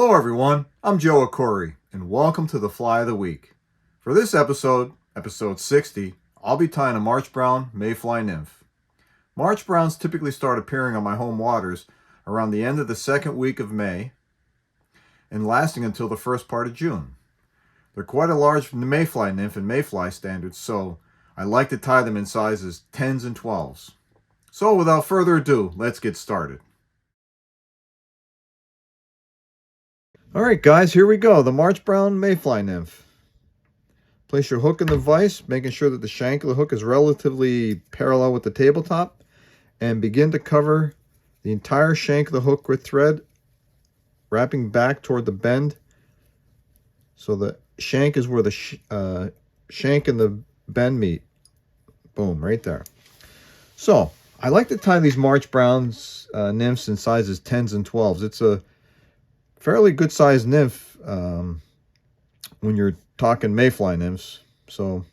Hello everyone, I'm Joe Ackourey, and welcome to the Fly of the Week. For this episode, episode 60, I'll be tying a March Brown Mayfly Nymph. March Browns typically start appearing on my home waters around the end of the second week of May and lasting until the first part of June. They're quite a large Mayfly nymph in Mayfly standards, so I like to tie them in sizes 10s and 12s. So without further ado, let's get started. Alright guys, here we go, the March Brown Mayfly Nymph. Place your hook in the vise, making sure that the shank of the hook is relatively parallel with the tabletop, and begin to cover the entire shank of the hook with thread, wrapping back toward the bend. So the shank is where the shank and the bend meet. Boom, right there. So, I like to tie these March Browns nymphs in sizes 10s and 12s. It's a fairly good sized nymph when you're talking Mayfly nymphs. So,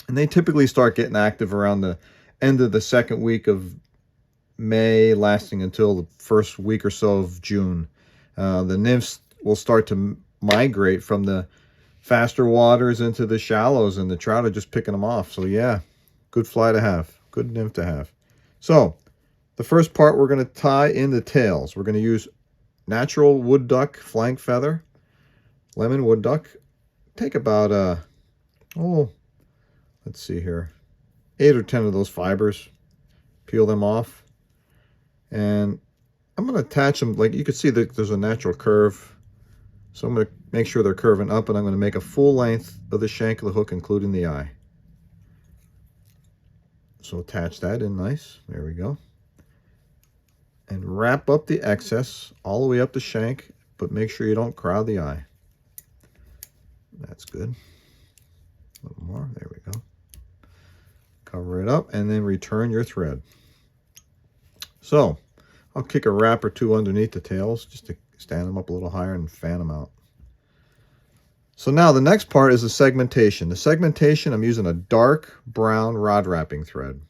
and they typically start getting active around the end of the second week of May, lasting until the first week or so of June. The nymphs will start to migrate from the faster waters into the shallows, and the trout are just picking them off. So yeah, good fly to have, good nymph to have. So the first part, we're going to tie in the tails. We're going to use natural wood duck flank feather, lemon wood duck. Take about let's see here, 8 or 10 of those fibers, peel them off, and I'm going to attach them. Like you can see that there's a natural curve, so I'm going to make sure they're curving up, and I'm going to make a full length of the shank of the hook, including the eye. So attach that in nice, there we go, and wrap up the excess all the way up the shank, but make sure you don't crowd the eye. That's good. A little more, there we go. Cover it up and then return your thread. So I'll kick a wrap or two underneath the tails just to stand them up a little higher and fan them out. So now the next part is the segmentation. The segmentation, I'm using a dark brown rod wrapping thread.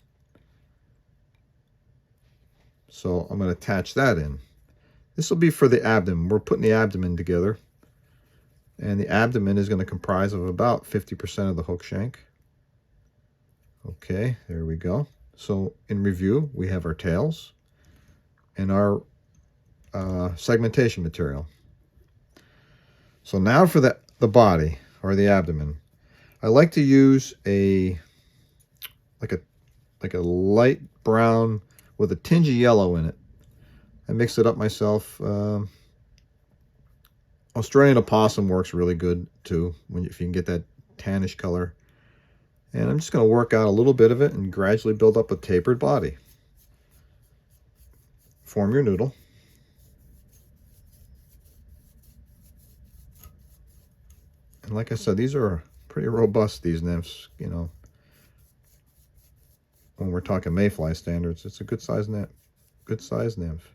So I'm going to attach that in. This will be for the abdomen. We're putting the abdomen together. And the abdomen is going to comprise of about 50% of the hook shank. Okay, there we go. So in review, we have our tails and our segmentation material. So now for the body, or the abdomen, I like to use a light brown with a tinge of yellow in it. I mixed it up myself. Australian opossum works really good too, if you can get that tannish color. And I'm just going to work out a little bit of it and gradually build up a tapered body. Form your noodle. And like I said, these are pretty robust, these nymphs, you know. When we're talking Mayfly standards, it's a good size nymph. Good size nymph.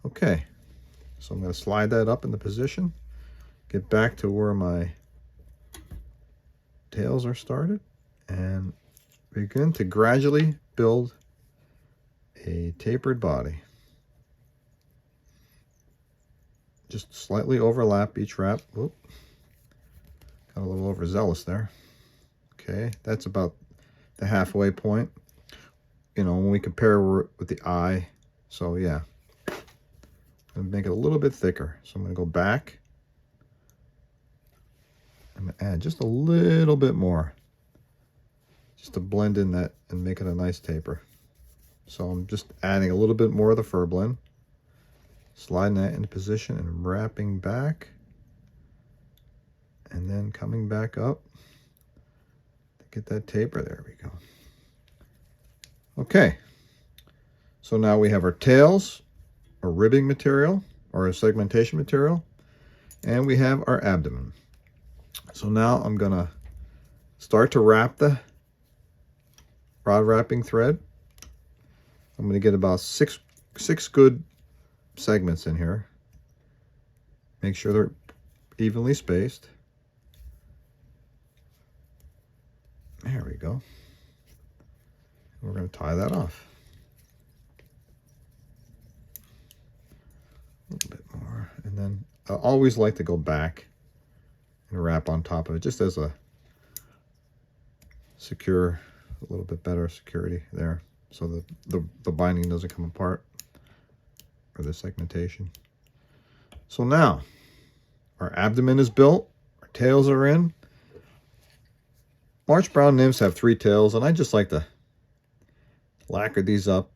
Okay, so I'm going to slide that up in the position. Get back to where my tails are started and begin to gradually build a tapered body. Just slightly overlap each wrap. Whoop. Got a little overzealous there. Okay, that's about the halfway point, you know, when we compare with the eye. So yeah, I'm going to make it a little bit thicker. So I'm going to go back. I'm going to add just a little bit more, just to blend in that and make it a nice taper. So I'm just adding a little bit more of the fur blend, sliding that into position and wrapping back, and then coming back up to get that taper. There we go. Okay, so now we have our tails, our ribbing material, or a segmentation material, and we have our abdomen. So now I'm going to start to wrap the rod wrapping thread. I'm going to get about six good segments in here. Make sure they're evenly spaced. There we go. We're going to tie that off. A little bit more, and then I always like to go back and wrap on top of it, just as a secure, a little bit better security there, so that the binding doesn't come apart, or the segmentation. So now our abdomen is built, our tails are in. March Brown Nymphs have 3 tails, and I just like to lacquer these up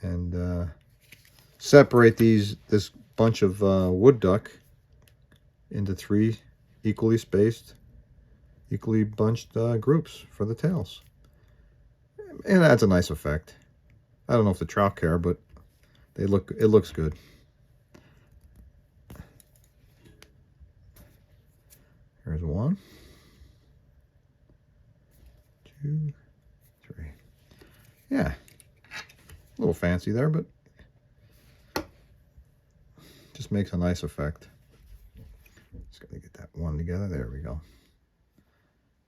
and separate this bunch of wood duck into 3 equally spaced, equally bunched groups for the tails. And that's a nice effect. I don't know if the trout care, but it looks good. Here's 1, 2, 3. Yeah, a little fancy there, but just makes a nice effect. Just gotta get that one together. There we go.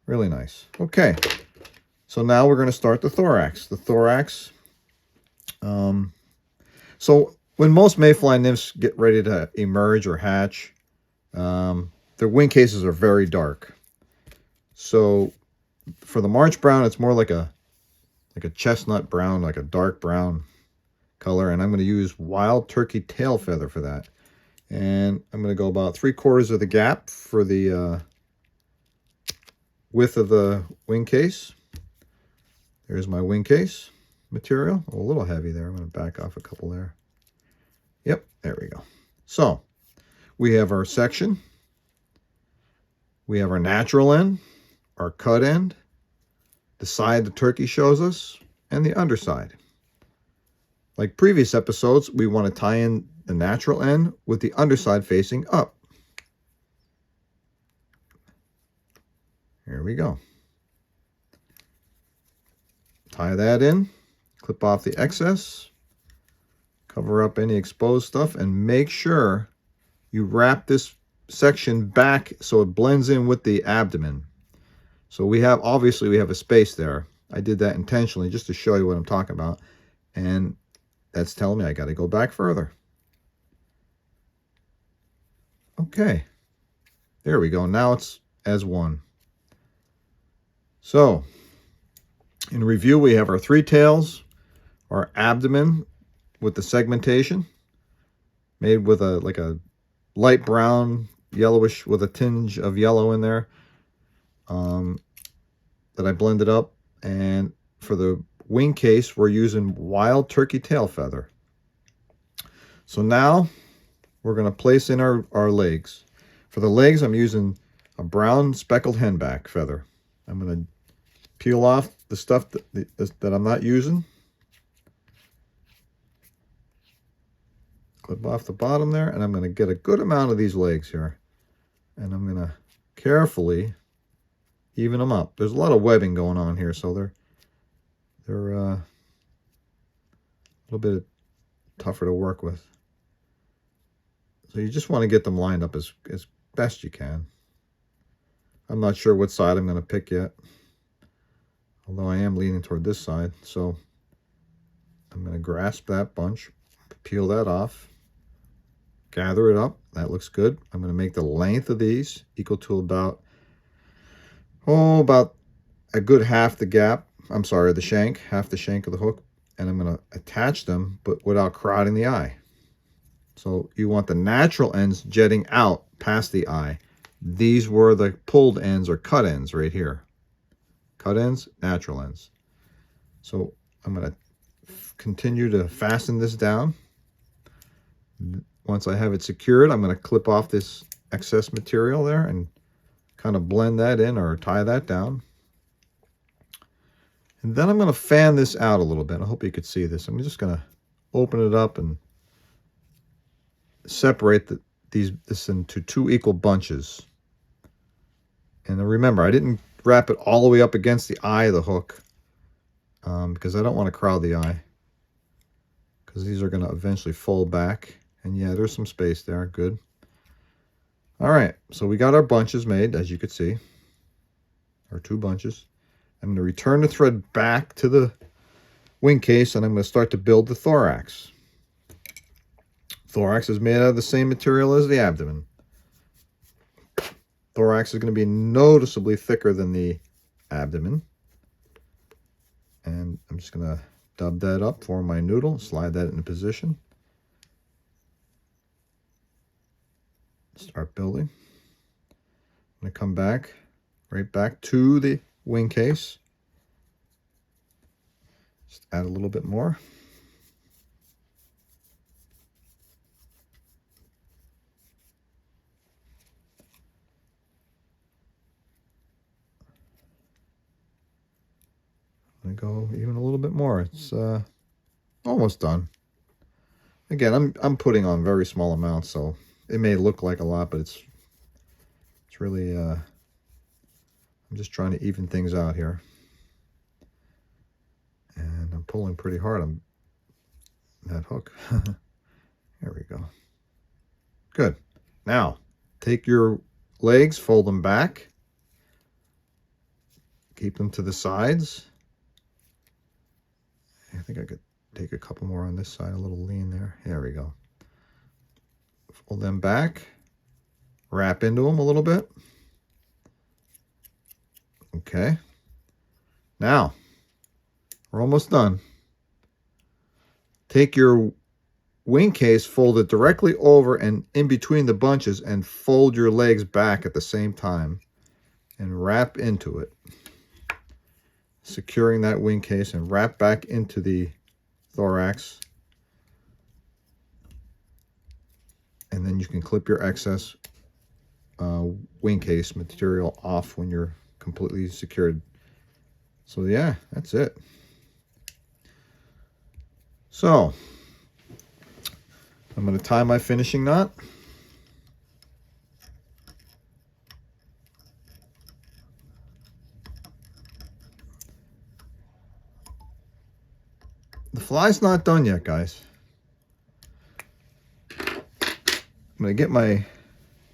Really nice. Okay, so now we're going to start the thorax. The thorax. So when most mayfly nymphs get ready to emerge or hatch, their wing cases are very dark. So for the March Brown, it's more like a chestnut brown, like a dark brown color, and I'm going to use wild turkey tail feather for that. And I'm going to go about 3/4 of the gap for the width of the wing case. There's my wing case material. A little heavy there. I'm going to back off a couple there. Yep, there we go. So we have our section. We have our natural end, our cut end, the side the turkey shows us, and the underside. Like previous episodes, we want to tie in the natural end with the underside facing up. Here we go. Tie that in, clip off the excess, cover up any exposed stuff, and make sure you wrap this section back so it blends in with the abdomen. So obviously we have a space there. I did that intentionally just to show you what I'm talking about, and that's telling me I got to go back further. Okay, there we go. Now it's as one. So in review, we have our 3 tails, our abdomen with the segmentation made with like a light brown, yellowish with a tinge of yellow in there, that I blended up. And for the wing case, we're using wild turkey tail feather. So now we're going to place in our legs. For the legs, I'm using a brown speckled henback feather. I'm going to peel off the stuff that I'm not using. Clip off the bottom there, and I'm going to get a good amount of these legs here. And I'm going to carefully even them up. There's a lot of webbing going on here, so they're a little bit tougher to work with. So you just want to get them lined up as best you can. I'm not sure what side I'm going to pick yet, although I am leaning toward this side. So I'm going to grasp that bunch, peel that off, gather it up. That looks good. I'm going to make the length of these equal to about a good half the gap. I'm sorry, the shank, half the shank of the hook. And I'm going to attach them, but without crowding the eye. So you want the natural ends jetting out past the eye. These were the pulled ends or cut ends right here. Cut ends, natural ends. So I'm going to continue to fasten this down. Once I have it secured, I'm going to clip off this excess material there and kind of blend that in or tie that down. And then I'm going to fan this out a little bit. I hope you could see this. I'm just going to open it up and separate this into 2 equal bunches. And remember, I didn't wrap it all the way up against the eye of the hook because I don't want to crowd the eye, because these are going to eventually fold back. And yeah, there's some space there. Good. All right, so we got our bunches made, as you could see, our 2 bunches. I'm going to return the thread back to the wing case, and I'm going to start to build the thorax. Thorax is made out of the same material as the abdomen. Thorax is going to be noticeably thicker than the abdomen. And I'm just going to dub that up, form my noodle, slide that into position. Start building. I'm going to come back, right back to the wing case. Just add a little bit more. I'm going to go even a little bit more. It's almost done. Again, I'm putting on very small amounts, so it may look like a lot, but it's really I'm just trying to even things out here. And I'm pulling pretty hard on that hook. There we go. Good. Now, take your legs, fold them back. Keep them to the sides. I think I could take a couple more on this side, a little lean there. There we go. Fold them back. Wrap into them a little bit. Okay. Now, we're almost done. Take your wing case, fold it directly over and in between the bunches, and fold your legs back at the same time and wrap into it, securing that wing case, and wrap back into the thorax. And then you can clip your excess wing case material off when you're completely secured. So yeah, that's it. So I'm going to tie my finishing knot. The fly's not done yet, guys. I'm going to get my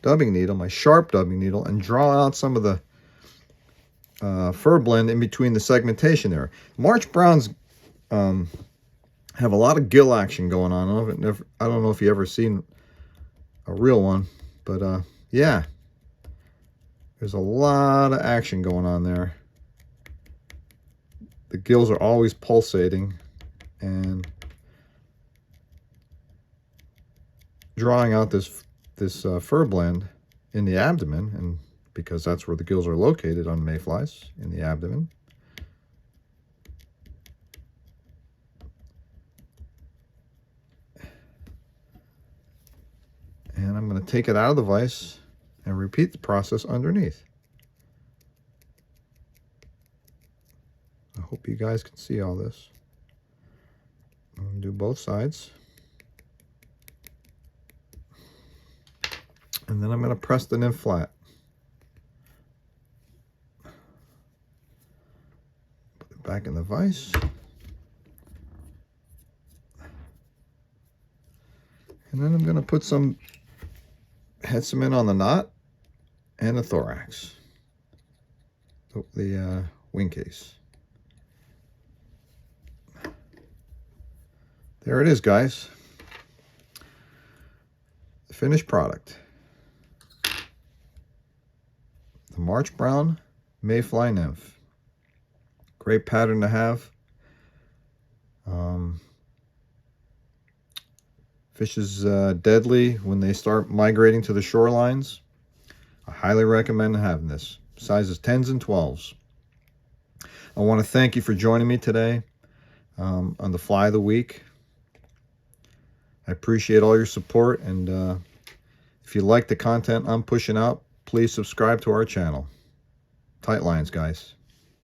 dubbing needle, my sharp dubbing needle, and draw out some of the fur blend in between the segmentation there. March Browns have a lot of gill action going on. I don't know if you ever seen a real one, but yeah, there's a lot of action going on there. The gills are always pulsating, and drawing out this fur blend in the abdomen, and because that's where the gills are located on mayflies, in the abdomen. And I'm going to take it out of the vise and repeat the process underneath. I hope you guys can see all this. I'm going to do both sides. And then I'm going to press the nymph flat. Put it back in the vise. And then I'm going to put some head cement on the knot and the thorax, the wing case. There it is, guys. The finished product. The March Brown Mayfly Nymph. Great pattern to have. Fish is deadly when they start migrating to the shorelines. I highly recommend having this. Sizes 10s and 12s. I want to thank you for joining me today on the Fly of the Week. I appreciate all your support, and if you like the content I'm pushing out, please subscribe to our channel. Tight lines, guys.